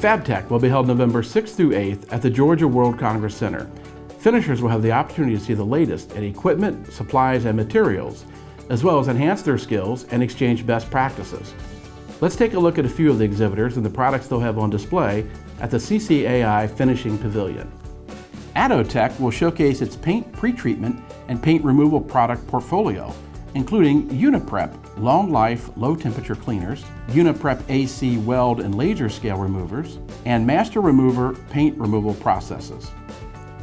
FABTECH will be held November 6th through 8th at the Georgia World Congress Center. Finishers will have the opportunity to see the latest in equipment, supplies, and materials, as well as enhance their skills and exchange best practices. Let's take a look at a few of the exhibitors and the products they'll have on display at the CCAI Finishing Pavilion. Atotech will showcase its paint pretreatment and paint removal product portfolio, including Uniprep long life, low temperature cleaners, Uniprep AC weld and laser scale removers, and Master Remover paint removal processes.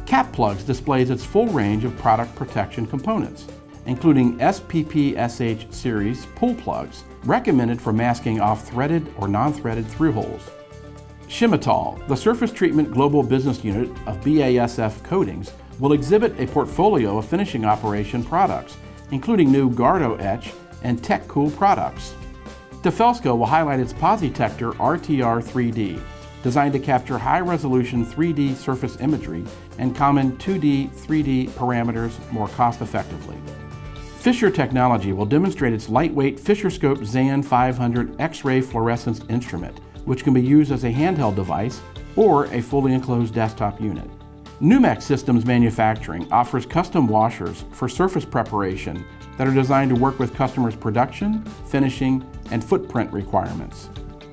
Caplugs displays its full range of product protection components, including SPPSH series pull plugs, recommended for masking off threaded or non-threaded through holes. Chemetall, the surface treatment global business unit of BASF Coatings, will exhibit a portfolio of finishing operation products, including new Gardo etch and TechCool products. Defelsko will highlight its Positector RTR 3D, designed to capture high-resolution 3D surface imagery and common 2D, 3D parameters more cost-effectively. Fischer Technology will demonstrate its lightweight Fischerscope ZAN 500 X-ray fluorescence instrument, which can be used as a handheld device or a fully enclosed desktop unit. Numex Systems Manufacturing offers custom washers for surface preparation that are designed to work with customers' production, finishing, and footprint requirements.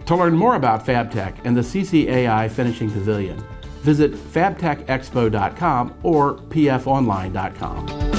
To learn more about FABTECH and the CCAI Finishing Pavilion, visit fabtechexpo.com or pfonline.com.